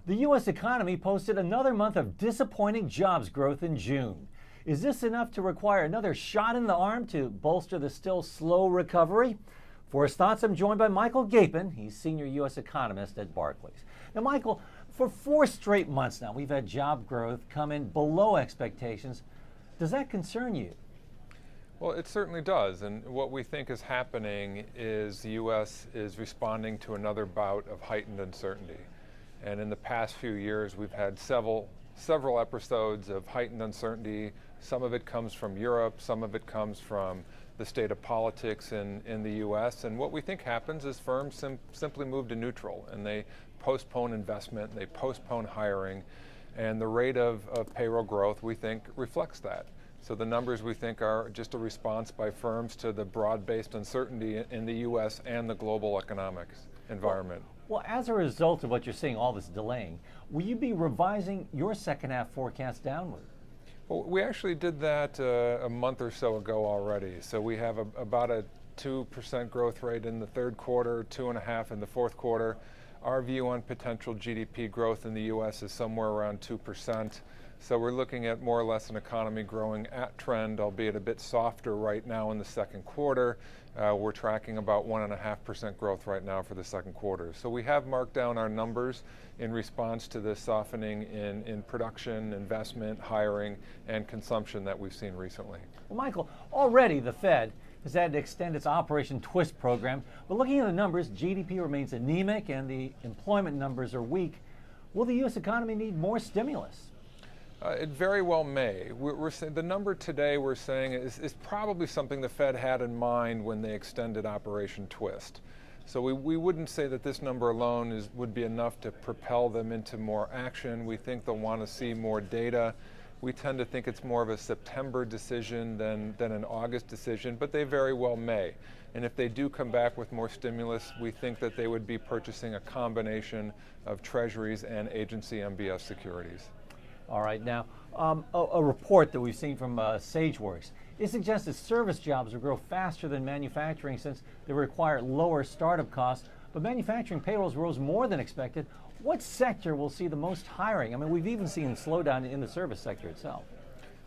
The U.S. economy posted another month of disappointing jobs growth in June. Is this enough to require another shot in the arm to bolster the still slow recovery? For his thoughts, I'm joined by Michael Gapen. He's senior U.S. economist at Barclays. Now, Michael, for 4 straight months now, we've had job growth come in below expectations. Does that concern you? Well, it certainly does, and what we think is happening is the U.S. is responding to another bout of heightened uncertainty. And in the past few years, we've had several episodes of heightened uncertainty. Some of it comes from Europe, some of it comes from the state of politics in the U.S. And what we think happens is firms simply move to neutral, and they postpone investment, they postpone hiring, and the rate of payroll growth, we think, reflects that. So the numbers, we think, are just a response by firms to the broad-based uncertainty in the U.S. and the global economic environment. Well, as a result of what you're seeing, all this delaying, will you be revising your second half forecast downward? Well, we actually did that a month or so ago already. So we have about a 2% growth rate in the third quarter, 2.5% in the fourth quarter. Our view on potential GDP growth in the U.S. is somewhere around 2%. So we're looking at more or less an economy growing at trend, albeit a bit softer right now in the second quarter. We're tracking about 1.5% growth right now for the second quarter. So we have marked down our numbers in response to the softening in production, investment, hiring, and consumption that we've seen recently. Well, Michael, already the Fed has had to extend its Operation Twist program, but looking at the numbers, GDP remains anemic and the employment numbers are weak. Will the U.S. economy need more stimulus? It very well may. We're saying the number today we're saying is probably something the Fed had in mind when they extended Operation Twist. So we wouldn't say that this number alone would be enough to propel them into more action. We think they'll want to see more data. We tend to think it's more of a September decision than an August decision, but they very well may. And if they do come back with more stimulus, we think that they would be purchasing a combination of treasuries and agency MBS securities. All right, now, a report that we've seen from Sageworks, it suggests that service jobs will grow faster than manufacturing since they require lower startup costs, but manufacturing payrolls rose more than expected. What sector will see the most hiring? I mean, we've even seen a slowdown in the service sector itself.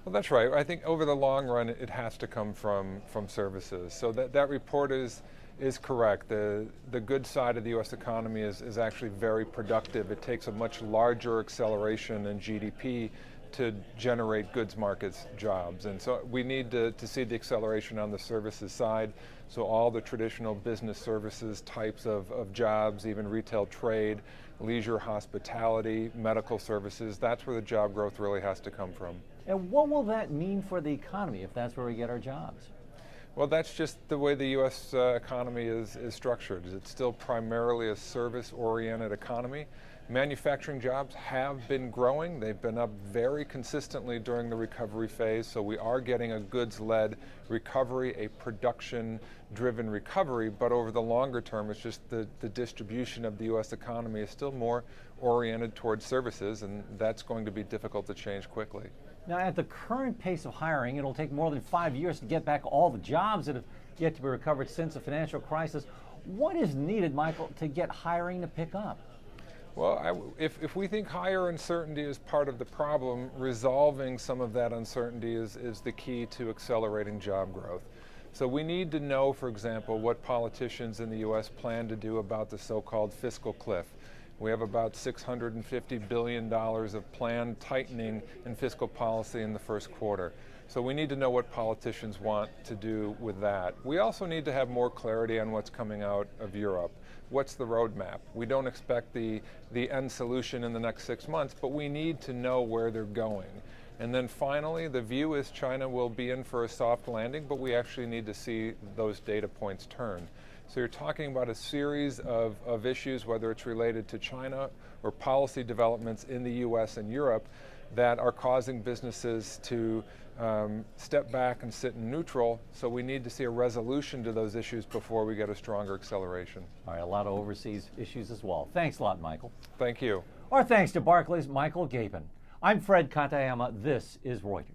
Well, that's right. I think over the long run, it has to come from services. So that report is correct. The good side of the U.S. economy is actually very productive. It takes a much larger acceleration in GDP to generate goods markets jobs. And so we need to see the acceleration on the services side. So all the traditional business services types of jobs, even retail trade, leisure, hospitality, medical services, that's where the job growth really has to come from. And what will that mean for the economy if that's where we get our jobs? Well, that's just the way the U.S. Economy is structured. It's still primarily a service-oriented economy. Manufacturing jobs have been growing. They've been up very consistently during the recovery phase, so we are getting a goods-led recovery, a production-driven recovery, but over the longer term, it's just the distribution of the U.S. economy is still more oriented towards services, and that's going to be difficult to change quickly. Now, at the current pace of hiring, it'll take more than 5 years to get back all the jobs that have yet to be recovered since the financial crisis. What is needed, Michael, to get hiring to pick up? Well, if we think higher uncertainty is part of the problem, resolving some of that uncertainty is the key to accelerating job growth. So we need to know, for example, what politicians in the U.S. plan to do about the so-called fiscal cliff. We have about $650 billion of planned tightening in fiscal policy in the first quarter. So we need to know what politicians want to do with that. We also need to have more clarity on what's coming out of Europe. What's the roadmap? We don't expect the end solution in the next 6 months, but we need to know where they're going. And then finally, the view is China will be in for a soft landing, but we actually need to see those data points turn. So you're talking about a series of issues, whether it's related to China or policy developments in the US and Europe, that are causing businesses to step back and sit in neutral. So we need to see a resolution to those issues before we get a stronger acceleration. All right, a lot of overseas issues as well. Thanks a lot, Michael. Thank you. Our thanks to Barclays' Michael Gapen. I'm Fred Katayama. This is Reuters.